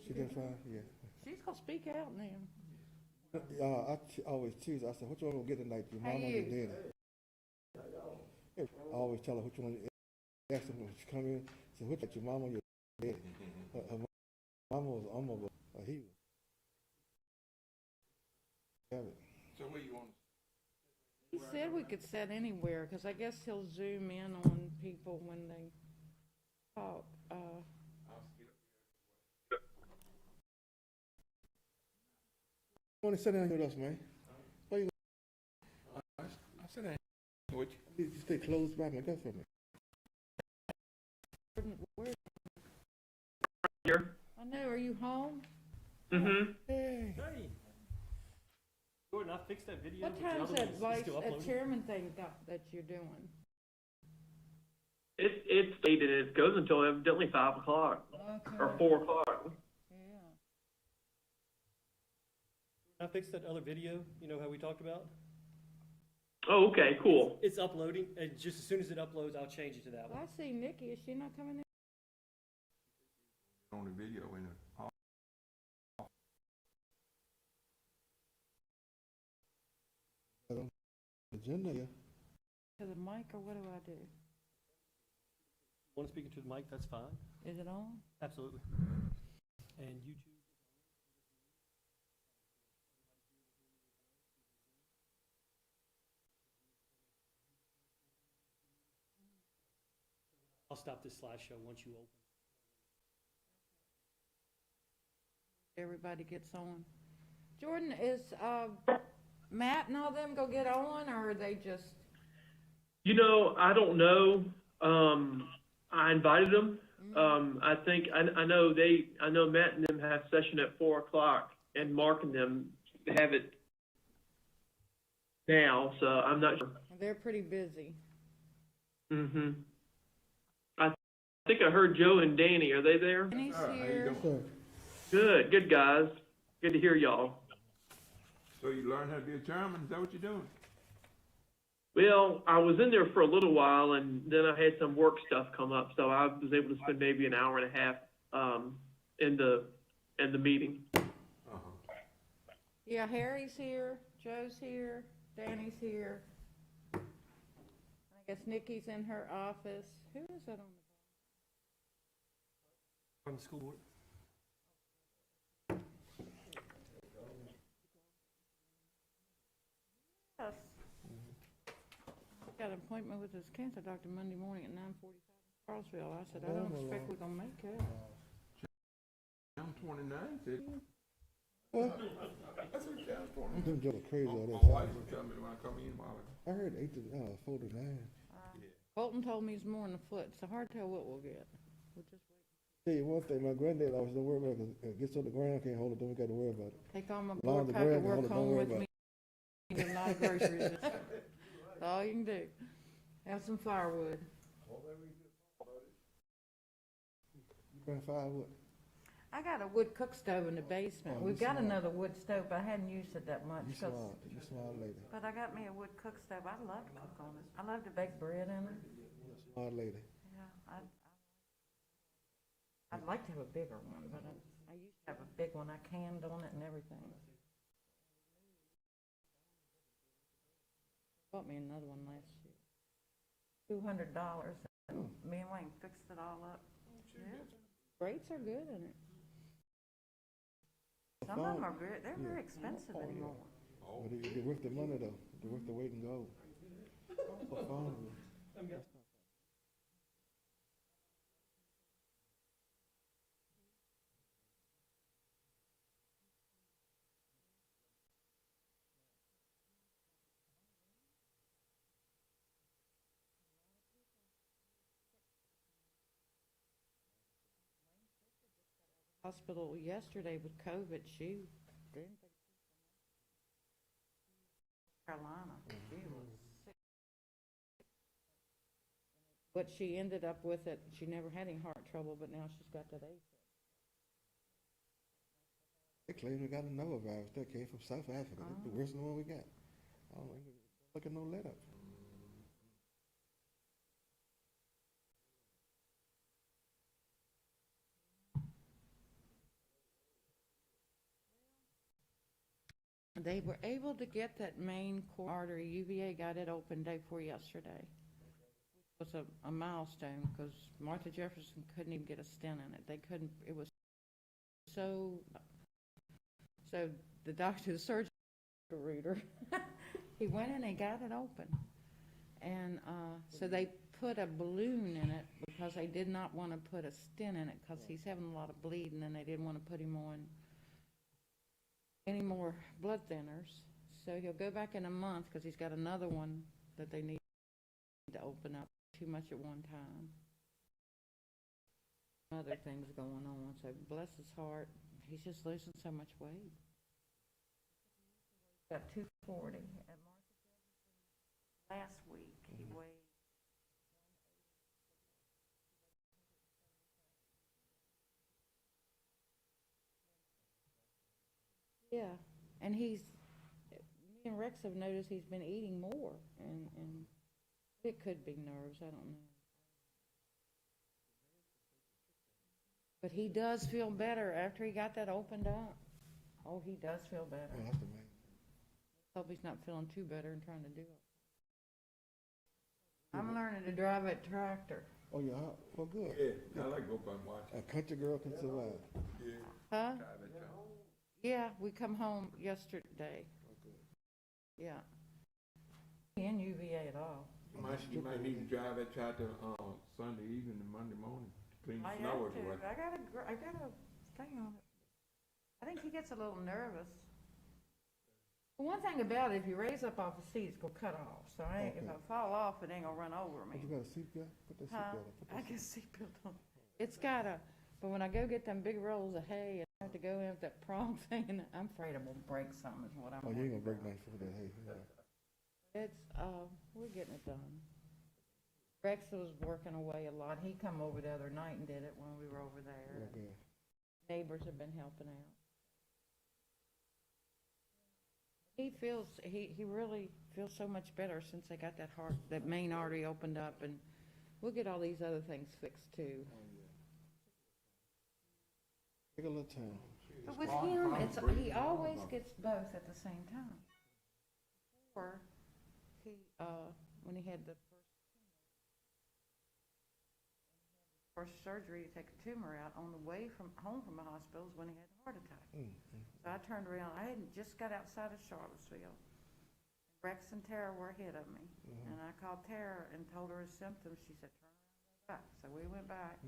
She did fine, yeah. She's gonna speak out now. Always choose. I said, "What you want to get tonight? Your Hey, mama or your you. daddy?" I always tell her which one. Ask her when she come in. Say, "Which your mama or your daddy?" Her mama was almost a heathen. Have it. So where you want? He said we could sit anywhere, because I guess he'll zoom in on people when they talk. Want to sit down here with us, man? Why you? I said I with You stay close by my gut for me. Where, Here. I know, are you home? Mm-hmm. Hey. Hey! Jordan, I fixed that video. What but the time's other that one's still uploading. chairman thing that you're doing? It's stated it goes until evidently 5 o'clock Okay. or 4 o'clock. Yeah. I fixed that other video, you know how we talked about? Oh, okay, cool. It's uploading, and just as soon as it uploads, I'll change it to that Well, one. I see Nikki. Is she not coming in? on the video in it. Agenda, yeah. To the mic, or what do I do? One speaking to the mic, that's fine. Is it on? Absolutely. And YouTube. I'll stop this slideshow once you open. Everybody gets on. Jordan, is Matt and all them go get on, or are they just? You know, I don't know. I invited them. I think I know Matt and them have session at 4 o'clock, and Mark and them have it now. So I'm not sure. They're pretty busy. Mm-hmm. I think I heard Joe and Danny. Are they there? And he's How you here. doing? Sir, Good guys. Good to hear y'all. So you learn how to be a chairman? Is that what you're doing? Well, I was in there for a little while, and then I had some work stuff come up, so I was able to spend maybe an hour and a half in the meeting. Yeah, Harry's here. Joe's here. Danny's here. I guess Nikki's in her office. Who is that on From the school board. the? Yes. Got an appointment with his cancer doctor Monday morning at 9:45 in Charlesville. I said, I don't expect we're gonna make it. I'm 29, said. what? That's what John's 29. Them jokes are crazy all My that wife time. was telling me when I come in, while I heard 4 to 9. Colton told me he's more than a foot. It's hard to tell what we'll get. We'll just wait. Tell you one thing, my granddad always don't worry about it, 'cause it gets on the ground, can't hold it, don't got to worry about it. Take all my Long board as the ground can hold paperwork it, don't home worry with about me. And not groceries. That's all you can do. Have some firewood. You bring firewood. I got a wood cook stove in the basement. Oh, We've you got smart. another wood stove, but I hadn't used it that much. You 'cause- smart. You smart lady. But I got me a wood cook stove. I love to cook on it. I love to bake bread in it. You a smart lady. Yeah, I'd like to have a bigger one, but I used to have a big one. I canned on it and everything. Bought me another one last year. $200. And me and Wayne fixed it all up. Yeah. Grates are good in it. Some of them are very, they're very expensive anymore. But they're worth the money though. They're worth the weight in gold. For phone. Hospital yesterday with COVID. She didn't think Carolina. She was sick. But she ended up with it. She never had any heart trouble, but now she's got that AFib. They claim we got another virus that came from South Africa. It's the worst one we got. I don't even look at no let up. they were able to get that main core artery, UVA got it open day before yesterday. It was a milestone because Martha Jefferson couldn't even get a stent in it. They couldn't, it was so the doctor, the surgeon, Reuter, he went in and got it open. And so they put a balloon in it because they did not want to put a stent in it because he's having a lot of bleeding and they didn't want to put him on any more blood thinners. So he'll go back in a month because he's got another one that they need to open up. Too much at one time. Other things going on. So bless his heart. He's just losing so much weight. Got 240 at last week. He weighed. Yeah, and me and Rex have noticed he's been eating more, and it could be nerves, I don't know. But he does feel better after he got that opened up. Oh, he does feel better. Yeah, that's the main. Hope he's not feeling too better and trying to do it. I'm learning to drive a tractor. Oh, yeah, well, good. Yeah, I like to go by and watch A country girl can survive. Yeah. Huh? Drive it, y'all. Yeah, we come home yesterday. Okay. Yeah. In UVA at all. You might need to drive that tractor Sunday evening and Monday morning to clean the snow away. I got a thing on it. I think he gets a little nervous. Well, one thing about it, if you raise up off the seat, it's gonna cut off. So if I fall off, it ain't gonna run over me. But you got a seatbelt? Put that Huh? seatbelt on. I got a seatbelt on. It's got a, but when I go get them big rolls of hay and I have to go in with that prong thing, and I'm afraid I'm gonna break something is what I'm Oh, you ain't gonna break worried nothing for that, hey. Yeah. about. It's, we're getting it done. Rex was working away a lot. He come over the other night and did it when we were over there. Okay. Neighbors have been helping out. He really feels so much better since they got that main artery opened up, and we'll get all these other things fixed too. Take a little time. But with him, he always gets both at the same time. Before, when he had the first surgery to take a tumor out, on the way home from the hospital is when he had a heart attack. So I turned around. I hadn't just got outside of Charlottesville. Rex and Tara were ahead of me. And I called Tara and told her his symptoms. She said, turn around and go back. So we went back.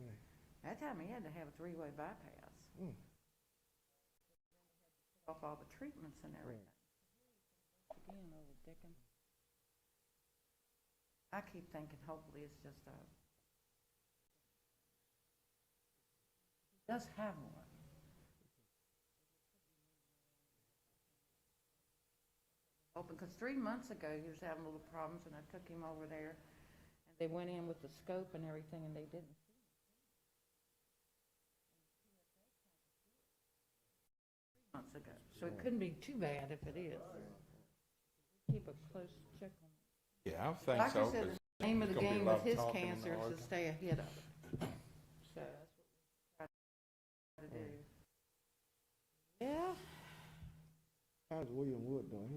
That time he had to have a 3-way bypass. Off all the treatments and everything. Again, over Dickens. I keep thinking hopefully it's just he does have one. Open, because 3 months ago he was having little problems, and I took him over there, and they went in with the scope and everything, and they didn't. 3 months ago, so it couldn't be too bad if it is. Keep a close check on it. Yeah, I think so. Doctor said the name of the game with his cancer is to stay ahead of it. So that's what we try to do. Yeah. How's William Wood doing?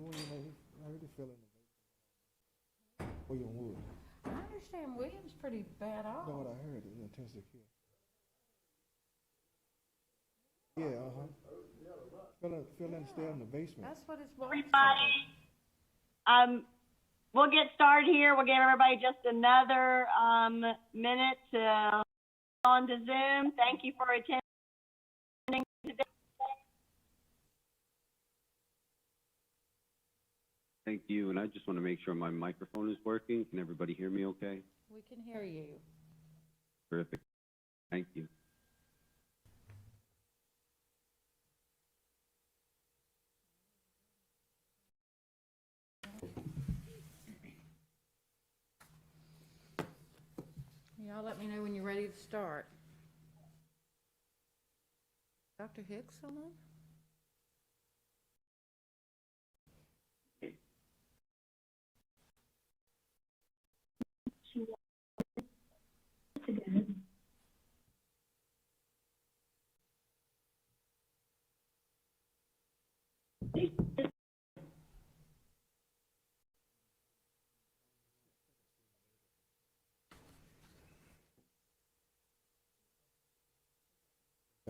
How did he feel in the basement? William Wood. I understand William's pretty bad off. You know what I heard? In intensive care. Yeah, Phil in stay in the basement. That's what his wife Everybody, we'll get started here. We'll give everybody just another minute to on to Zoom. Thank you for attending today. Thank you, and I just want to make sure my microphone is working. Can everybody hear me okay? We can hear you. Terrific. Thank you. Y'all let me know when you're ready to start. Dr. Hicks on?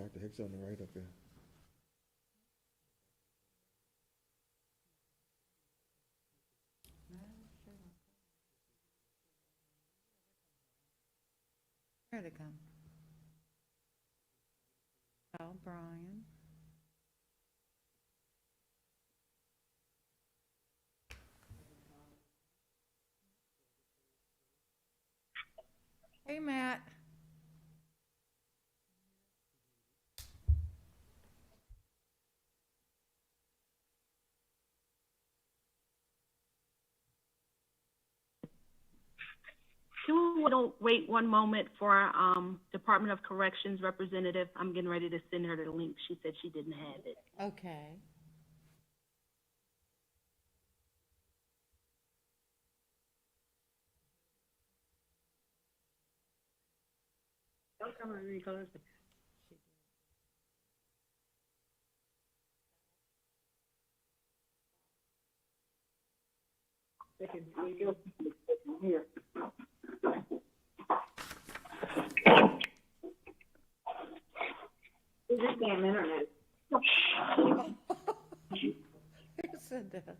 Dr. Hicks on the right up there. Here they come. Oh, Brian. Hey, Matt. Can we wait one moment for our Department of Corrections representative? I'm getting ready to send her the link. She said she didn't have it. Okay. Don't come really close. Here. This damn internet. Who said that?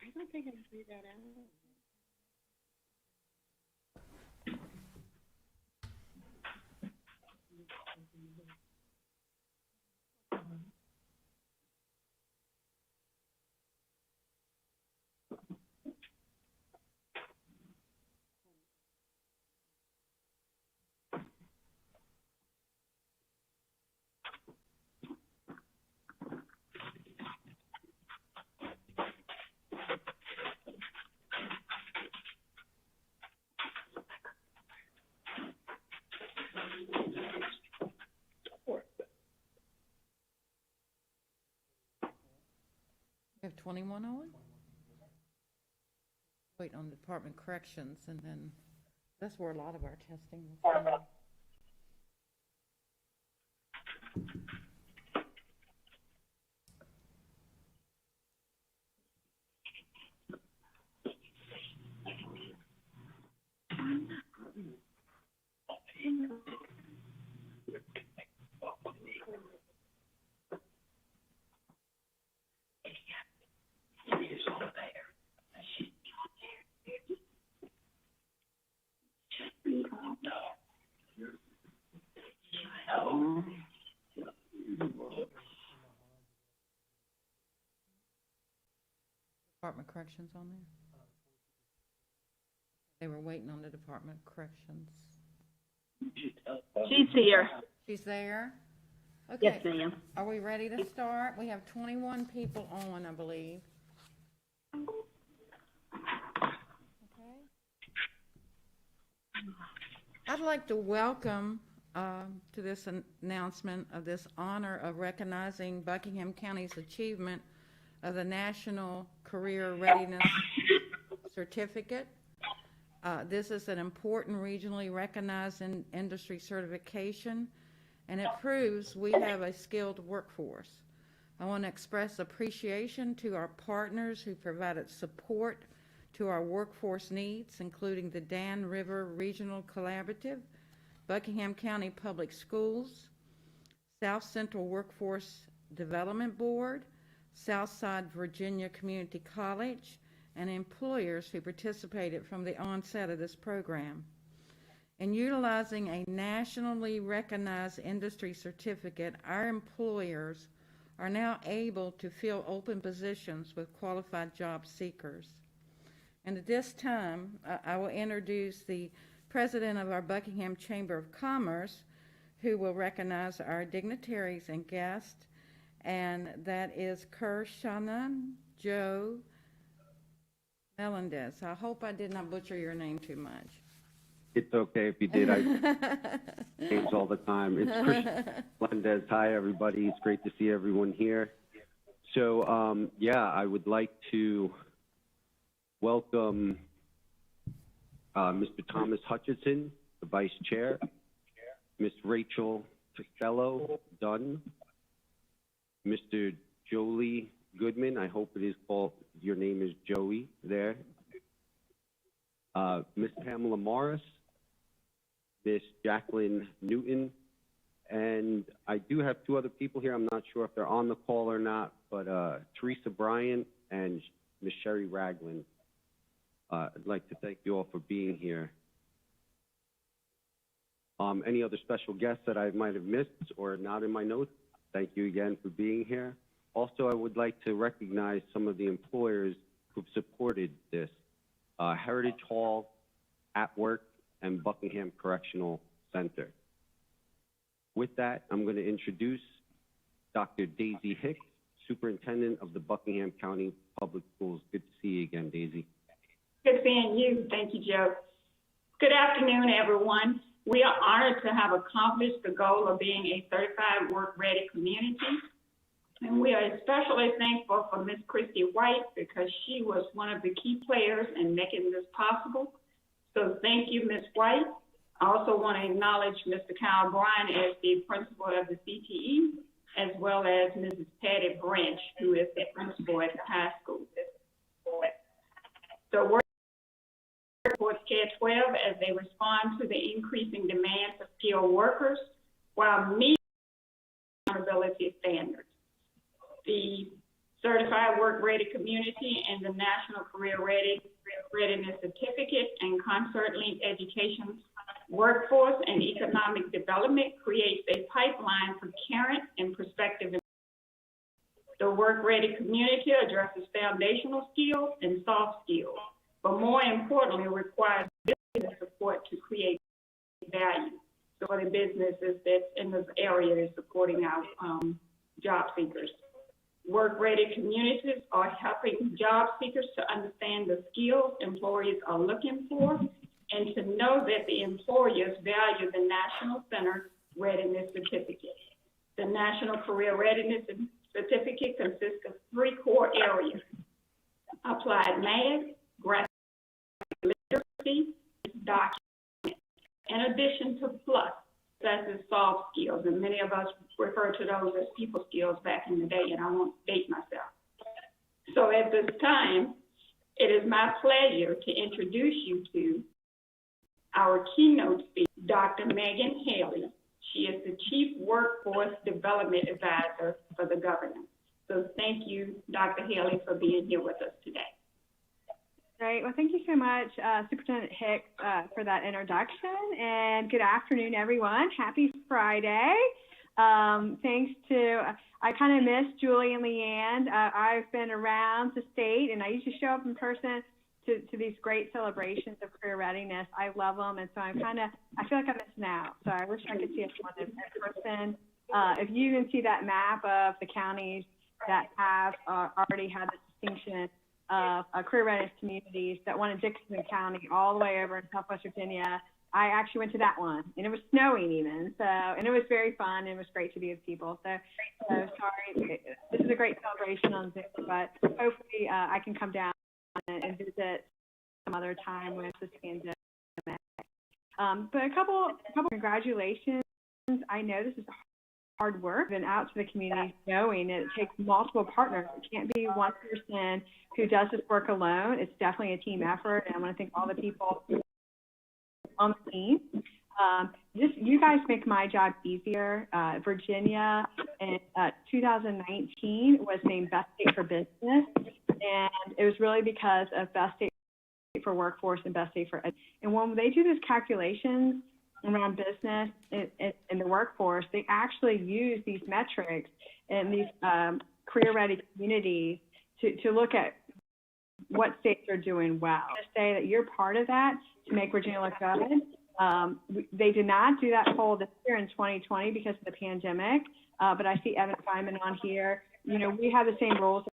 I don't think I can figure that out. We have 21 on? Wait on Department Corrections, and then that's where a lot of our testing is done. Department Corrections on there? They were waiting on the Department of Corrections. She's here. She's there? Yes, Okay. ma'am. Are we ready to start? We have 21 people on, I believe. Okay. I'd like to welcome to this announcement of this honor of recognizing Buckingham County's achievement of the National Career Readiness Certificate. This is an important regionally recognized industry certification, and it proves we have a skilled workforce. I want to express appreciation to our partners who provided support to our workforce needs, including the Dan River Regional Collaborative, Buckingham County Public Schools, South Central Workforce Development Board, Southside Virginia Community College, and employers who participated from the onset of this program. In utilizing a nationally recognized industry certificate, our employers are now able to fill open positions with qualified job seekers. And at this time, I will introduce the president of our Buckingham Chamber of Commerce, who will recognize our dignitaries and guests, and that is Kershanan Joe Melendez. I hope I did not butcher your name too much. It's okay if you did. I names all the time. It's Chris Melendez. Hi, everybody. It's great to see everyone here. So, yeah, I would like to welcome Mr. Thomas Hutchinson, the Vice Chair, Ms. Rachel Costello Dunn, Mr. Jolie Goodman. I hope it is called, your name is Joey there. Miss Pamela Morris, Miss Jacqueline Newton, and I do have two other people here. I'm not sure if they're on the call or not, but Teresa Bryant and Miss Sherry Ragland. I'd like to thank you all for being here. Any other special guests that I might have missed or not in my notes? Thank you again for being here. Also, I would like to recognize some of the employers who've supported this. Heritage Hall, At Work, and Buckingham Correctional Center. With that, I'm going to introduce Dr. Daisy Hicks, Superintendent of the Buckingham County Public Schools. Good to see you again, Daisy. Good seeing you. Thank you, Joe. Good afternoon, everyone. We are honored to have accomplished the goal of being a certified work-ready community. And we are especially thankful for Ms. Christy White because she was one of the key players in making this possible. So thank you, Ms. White. I also want to acknowledge Mr. Kyle Bryan as the principal of the CTE, as well as Mrs. Patty Branch, who is the principal at the high school. So Workforce Care 12 as they respond to the increasing demands of skilled workers while meeting accountability standards. The Certified Work Ready Community and the National Career Readiness Certificate and Concert Link Education Workforce and Economic Development creates a pipeline for current and prospective. The Work Ready Community addresses foundational skills and soft skills, but more importantly requires business support to create value. So for the businesses that's in this area is supporting our job seekers. Work-ready communities are helping job seekers to understand the skills employers are looking for and to know that the employers value the National Center Readiness Certificate. The National Career Readiness Certificate consists of three core areas: applied math, graphic literacy, and document. In addition to plus, such as soft skills, and many of us refer to those as people skills back in the day, and I won't date myself. So at this time, it is my pleasure to introduce you to our keynote speaker, Dr. Megan Healy. She is the Chief Workforce Development Advisor for the governor. So thank you, Dr. Healy, for being here with us today. Great. Well, thank you so much, Superintendent Hicks, for that introduction. And good afternoon, everyone. Happy Friday. Thanks to, I kind of miss Julie and Leanne. I've been around the state, and I usually show up in person to these great celebrations of career readiness. I love them, and so I feel like I'm missing out. So I wish I could see everyone in person. If you can see that map of the counties that have already had the distinction of career readiness communities, that one in Dickinson County all the way over in Southwest Virginia. I actually went to that one, and it was snowing even, so, and it was very fun. It was great to be with people. So sorry, this is a great celebration on Zoom, but hopefully I can come down and visit some other time with this pandemic. But a couple congratulations. I know this is hard work and out to the community, knowing it takes multiple partners. It can't be one person who does this work alone. It's definitely a team effort, and I want to thank all the people on the team. You guys make my job easier. Virginia in 2019 was named Best State for Business, and it was really because of Best State for Workforce and Best State for Ed. And when they do these calculations around business in the workforce, they actually use these metrics in these career-ready communities to look at what states are doing well. To say that you're part of that to make Virginia look good. They did not do that poll this year in 2020 because of the pandemic, but I see Evan Feynman on here. You know, we have the same rules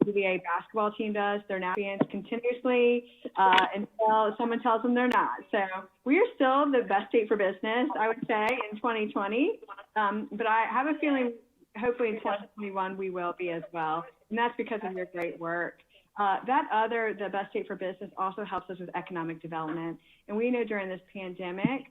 the VA basketball team does. They're now fans continuously until someone tells them they're not. So we are still the best state for business, I would say, in 2020. But I have a feeling hopefully in 2021 we will be as well. And that's because of your great work. The best state for business also helps us with economic development. And we know during this pandemic,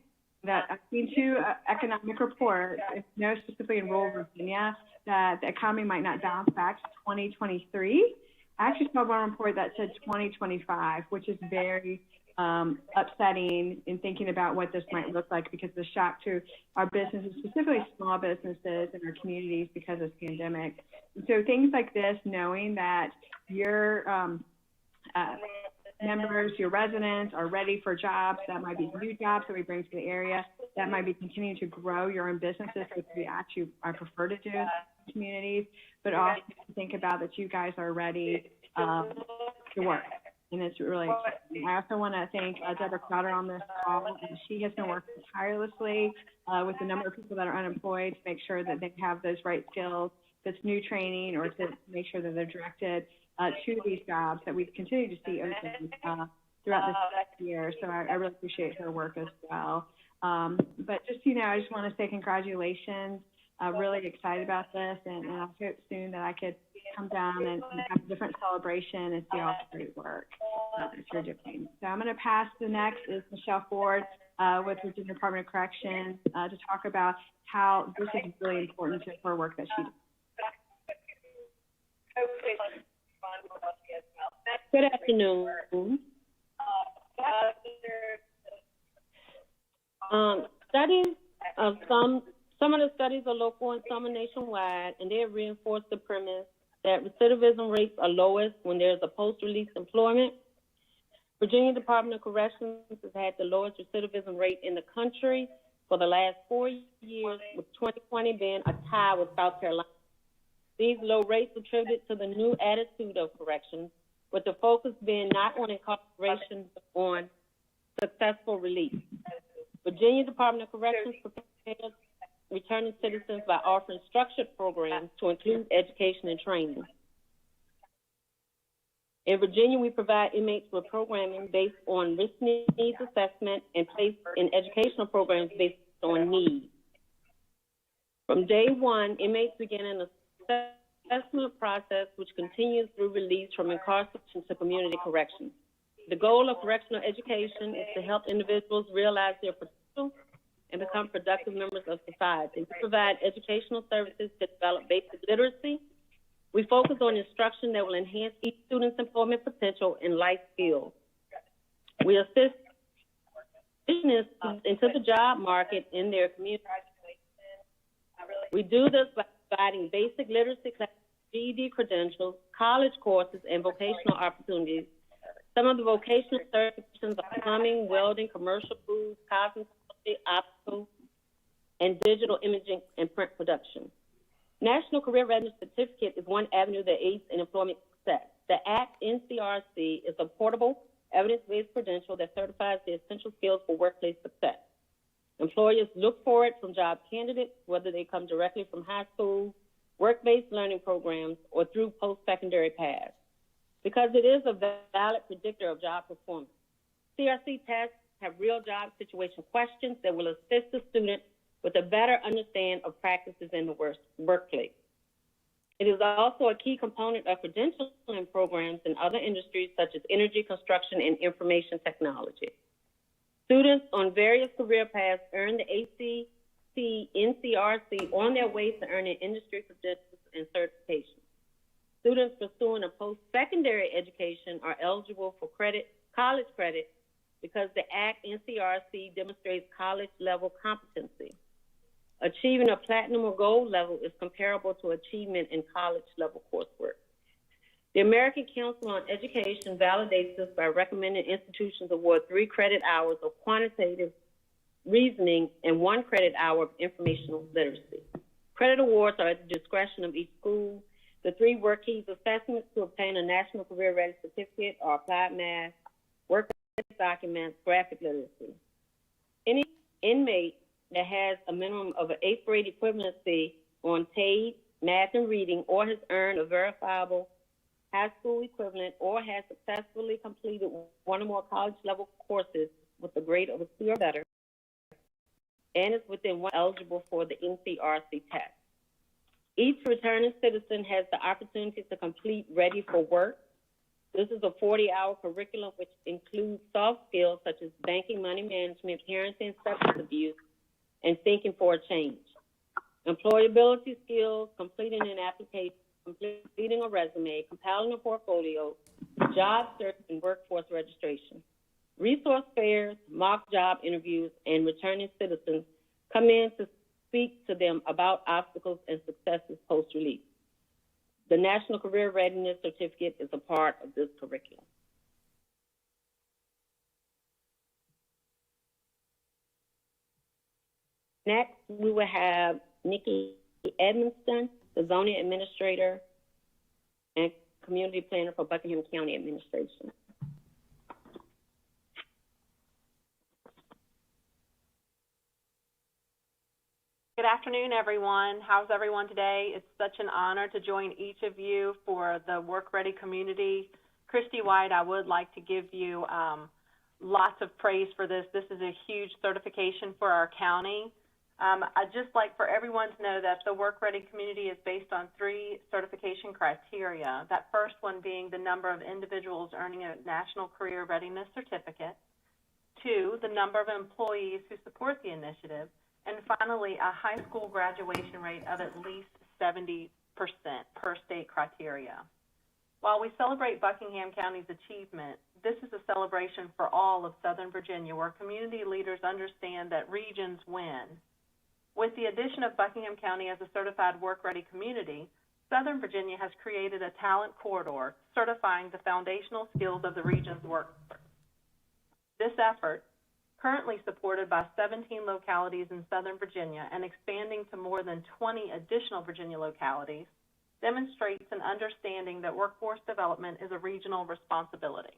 that I've seen two economic reports, no specifically in rural Virginia, that the economy might not bounce back to 2023. I actually saw one report that said 2025, which is very upsetting in thinking about what this might look like because of the shock to our businesses, specifically small businesses in our communities because of the pandemic. And so things like this, knowing that your members, your residents are ready for jobs, that might be new jobs that we bring to the area, that might be continuing to grow your own businesses, which we actually I prefer to do in communities, but also to think about that you guys are ready to work. And it's really exciting. I also want to thank Deborah Crowder on this call. And she has been working tirelessly with the number of people that are unemployed to make sure that they have those right skills, if it's new training, or to make sure that they're directed to these jobs that we continue to see open throughout this year. So I really appreciate her work as well. But just, I just want to say congratulations. Really excited about this, and I hope soon that I could come down and have a different celebration and see all the great work that you're doing. So I'm going to pass the next is Michelle Ford with Virginia Department of Corrections to talk about how this is really important to her work that she does. Good afternoon. Studies of some of the studies are local and some are nationwide, and they have reinforced the premise that recidivism rates are lowest when there's a post-release employment. Virginia Department of Corrections has had the lowest recidivism rate in the country for the last 4 years, with 2020 being a tie with South Carolina. These low rates attributed to the new attitude of corrections, with the focus being not on incarceration, but on successful release. Virginia Department of Corrections prepares returning citizens by offering structured programs to include education and training. In Virginia, we provide inmates with programming based on risk needs assessment and place in educational programs based on need. From day one, inmates begin an assessment process which continues through release from incarceration to community corrections. The goal of correctional education is to help individuals realize their potential and become productive members of society. We provide educational services to develop basic literacy. We focus on instruction that will enhance each student's employment potential and life skills. We assist business into the job market in their community. We do this by providing basic literacy classes, GED credentials, college courses, and vocational opportunities. Some of the vocational certifications are plumbing, welding, commercial foods, cosmetology, optical, and digital imaging and print production. National Career Readiness Certificate is one avenue that aids in employment success. The ACT NCRC is a portable, evidence-based credential that certifies the essential skills for workplace success. Employers look for it from job candidates, whether they come directly from high school, work-based learning programs, or through post-secondary paths, because it is a valid predictor of job performance. CRC tests have real job situation questions that will assist the student with a better understanding of practices in the workplace. It is also a key component of credentialing programs in other industries such as energy, construction, and information technology. Students on various career paths earn the ACT NCRC on their way to earning industry credentials and certifications. Students pursuing a post-secondary education are eligible for college credit because the ACT NCRC demonstrates college-level competency. Achieving a platinum or gold level is comparable to achievement in college-level coursework. The American Council on Education validates this by recommending institutions award 3 credit hours of quantitative reasoning and 1 credit hour of informational literacy. Credit awards are at the discretion of each school. The 3 work keys assessments to obtain a National Career Readiness Certificate are applied math, work documents, graphic literacy. Any inmate that has a minimum of an 8th grade equivalency on TAID, math and reading, or has earned a verifiable high school equivalent, or has successfully completed one or more college-level courses with a grade of a C or better, and is within one eligible for the NCRC test. Each returning citizen has the opportunity to complete Ready for Work. This is a 40-hour curriculum which includes soft skills such as banking, money management, parenting, substance abuse, and thinking for a change. Employability skills, completing an application, completing a resume, compiling a portfolio, job search, and workforce registration. Resource fairs, mock job interviews, and returning citizens come in to speak to them about obstacles and successes post-release. The National Career Readiness Certificate is a part of this curriculum. Next, we will have Nikki Edmonston, the zoning administrator and community planner for Buckingham County Administration. Good afternoon, everyone. How's everyone today? It's such an honor to join each of you for the Work Ready community. Christy White, I would like to give you lots of praise for this. This is a huge certification for our county. I'd just like for everyone to know that the Work Ready community is based on 3 certification criteria. That first one being the number of individuals earning a National Career Readiness Certificate. 2, the number of employees who support the initiative. And finally, a high school graduation rate of at least 70% per state criteria. While we celebrate Buckingham County's achievement, this is a celebration for all of Southern Virginia, where community leaders understand that regions win. With the addition of Buckingham County as a certified work-ready community, Southern Virginia has created a talent corridor certifying the foundational skills of the region's workforce. This effort, currently supported by 17 localities in Southern Virginia and expanding to more than 20 additional Virginia localities, demonstrates an understanding that workforce development is a regional responsibility.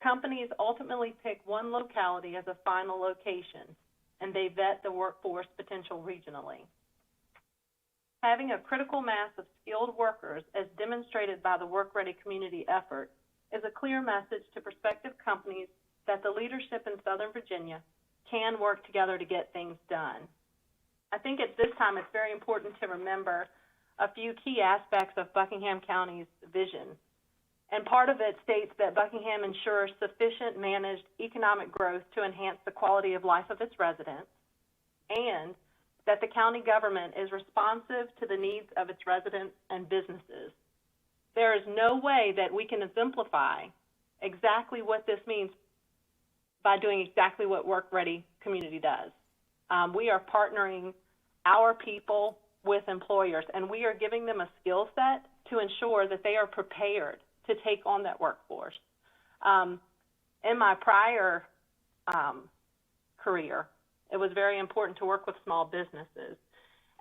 Companies ultimately pick one locality as a final location, and they vet the workforce potential regionally. Having a critical mass of skilled workers, as demonstrated by the Work Ready community effort, is a clear message to prospective companies that the leadership in Southern Virginia can work together to get things done. I think at this time it's very important to remember a few key aspects of Buckingham County's vision. And part of it states that Buckingham ensures sufficient managed economic growth to enhance the quality of life of its residents, and that the county government is responsive to the needs of its residents and businesses. There is no way that we can exemplify exactly what this means by doing exactly what Work Ready community does. We are partnering our people with employers, and we are giving them a skill set to ensure that they are prepared to take on that workforce. In my prior career, it was very important to work with small businesses,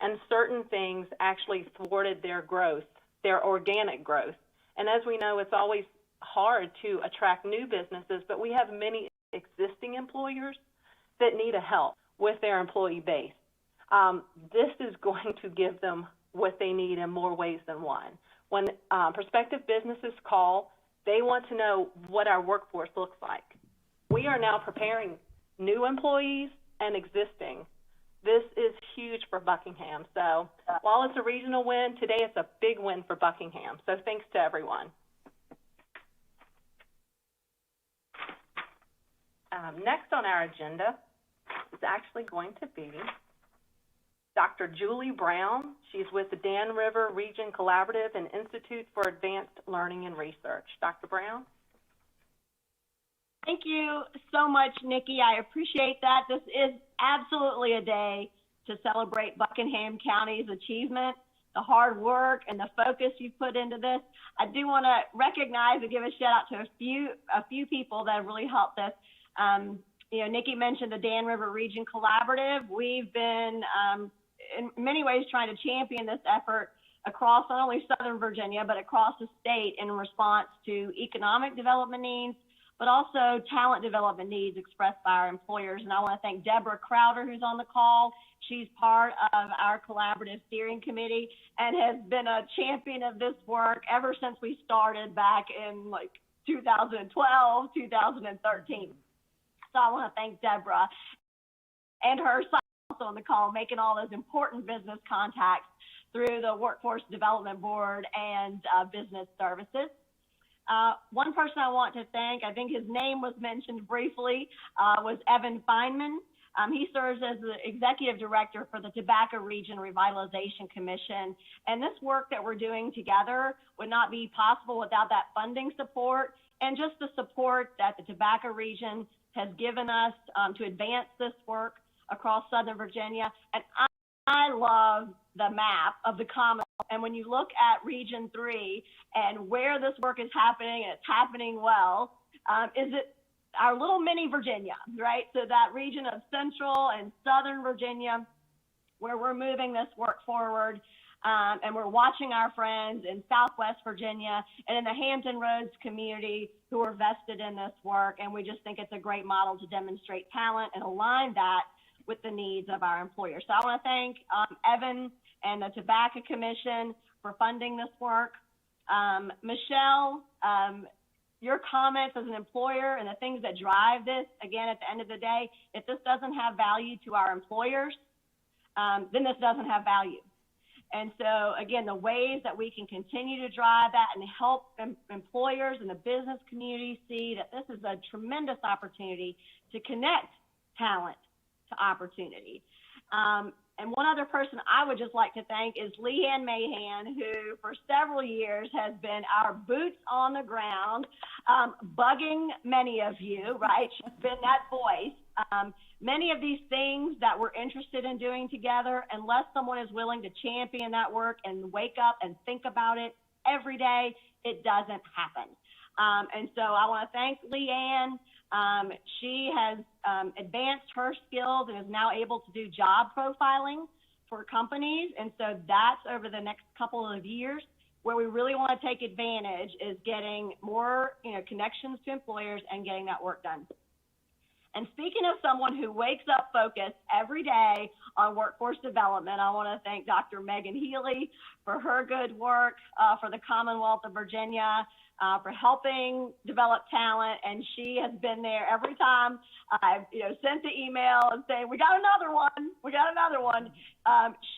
and certain things actually thwarted their growth, their organic growth. And as we know, it's always hard to attract new businesses, but we have many existing employers that need a help with their employee base. This is going to give them what they need in more ways than one. When prospective businesses call, they want to know what our workforce looks like. We are now preparing new employees and existing. This is huge for Buckingham. So while it's a regional win, today it's a big win for Buckingham. So thanks to everyone. Next on our agenda is actually going to be Dr. Julie Brown. She's with the Dan River Region Collaborative and Institute for Advanced Learning and Research. Dr. Brown? Thank you so much, Nikki. I appreciate that. This is absolutely a day to celebrate Buckingham County's achievement, the hard work and the focus you put into this. I do want to recognize and give a shout out to a few people that have really helped this. Nikki mentioned the Dan River Region Collaborative. We've been, in many ways, trying to champion this effort across not only Southern Virginia, but across the state in response to economic development needs, but also talent development needs expressed by our employers. And I want to thank Deborah Crowder, who's on the call. She's part of our collaborative steering committee and has been a champion of this work ever since we started back in 2012, 2013. So I want to thank Deborah and her son also on the call, making all those important business contacts through the Workforce Development Board and Business Services. One person I want to thank, I think his name was mentioned briefly, was Evan Feynman. He serves as the executive director for the Tobacco Region Revitalization Commission. And this work that we're doing together would not be possible without that funding support and just the support that the Tobacco Region has given us to advance this work across Southern Virginia. And I love the map of the Commonwealth. And when you look at Region 3 and where this work is happening, and it's happening well, is it our little mini Virginia, right? So that region of Central and Southern Virginia, where we're moving this work forward, and we're watching our friends in Southwest Virginia and in the Hampton Roads community who are vested in this work. And we just think it's a great model to demonstrate talent and align that with the needs of our employers. So I want to thank Evan and the Tobacco Commission for funding this work. Michelle, your comments as an employer and the things that drive this, again, at the end of the day, if this doesn't have value to our employers, then this doesn't have value. And so, again, the ways that we can continue to drive that and help employers and the business community see that this is a tremendous opportunity to connect talent to opportunity. And one other person I would just like to thank is Leanne Mahan, who for several years has been our boots on the ground, bugging many of you, right? She's been that voice. Many of these things that we're interested in doing together, unless someone is willing to champion that work and wake up and think about it every day, it doesn't happen. And so I want to thank Leanne. She has advanced her skills and is now able to do job profiling for companies. And so that's over the next couple of years where we really want to take advantage is getting more, connections to employers and getting that work done. And speaking of someone who wakes up focused every day on workforce development, I want to thank Dr. Megan Healy for her good work for the Commonwealth of Virginia, for helping develop talent. And she has been there every time I've sent the email and saying, we got another one.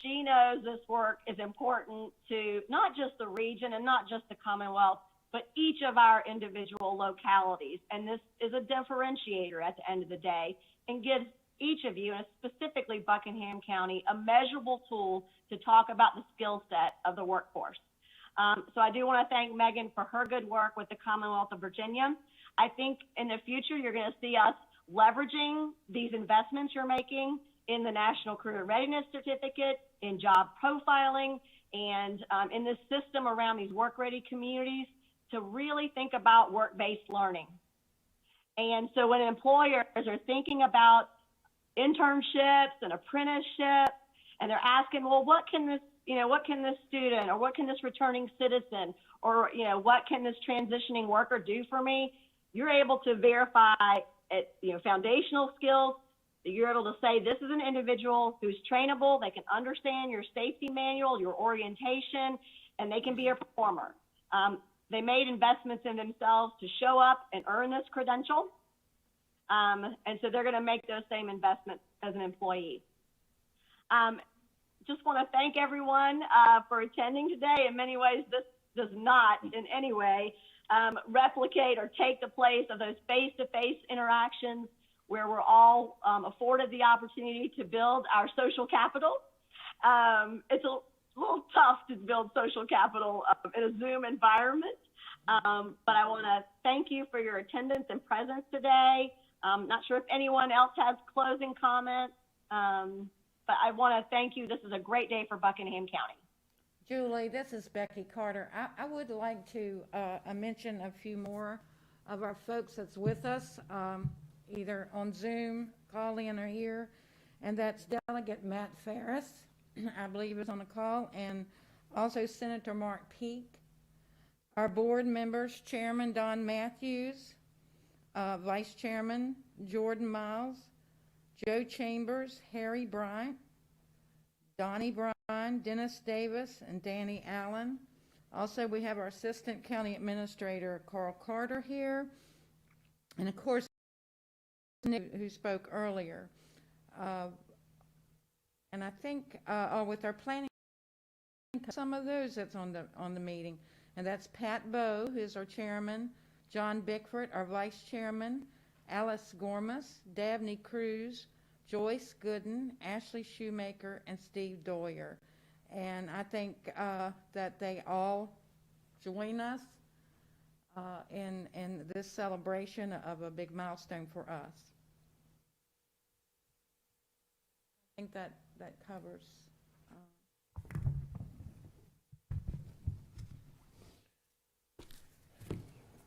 She knows this work is important to not just the region and not just the Commonwealth, but each of our individual localities. And this is a differentiator at the end of the day and gives each of you, and specifically Buckingham County, a measurable tool to talk about the skill set of the workforce. So I do want to thank Megan for her good work with the Commonwealth of Virginia. I think in the future, you're going to see us leveraging these investments you're making in the National Career Readiness Certificate, in job profiling, and in this system around these work-ready communities to really think about work-based learning. And so when employers are thinking about internships and apprenticeships, and they're asking, well, what can this student or what can this returning citizen or, what can this transitioning worker do for me? You're able to verify foundational skills. You're able to say, this is an individual who's trainable. They can understand your safety manual, your orientation, and they can be a performer. They made investments in themselves to show up and earn this credential. And so they're going to make those same investments as an employee. Just want to thank everyone for attending today. In many ways, this does not in any way replicate or take the place of those face-to-face interactions where we're all afforded the opportunity to build our social capital. It's a little tough to build social capital in a Zoom environment, but I want to thank you for your attendance and presence today. Not sure if anyone else has closing comments, but I want to thank you. This is a great day for Buckingham County. Julie, this is Becky Carter. I would like to mention a few more of our folks that's with us, either on Zoom, call-in, or here, and that's Delegate Matt Ferris, I believe is on the call, and also Senator Mark Peake. Our board members, Chairman Don Matthews, Vice Chairman Jordan Miles, Joe Chambers, Harry Bryant, Donnie Bryan, Dennis Davis, and Danny Allen. Also, we have our Assistant County Administrator, Carl Carter, here. And of course, Nick, who spoke earlier. And I think with our planning, some of those that's on the meeting. And that's Pat Bowe, who's our chairman, John Bickford, our vice chairman, Alice Gormas, Dabney Cruz, Joyce Gooden, Ashley Shoemaker, and Steve Doyer. And I think that they all join us in this celebration of a big milestone for us. I think that covers.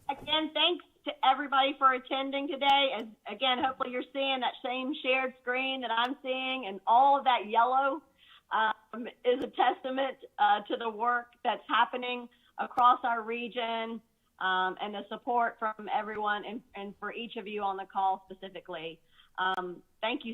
Again, thanks to everybody for attending today. As again, hopefully you're seeing that same shared screen that I'm seeing, and all of that yellow is a testament to the work that's happening across our region, and the support from everyone, and for each of you on the call specifically. Thank you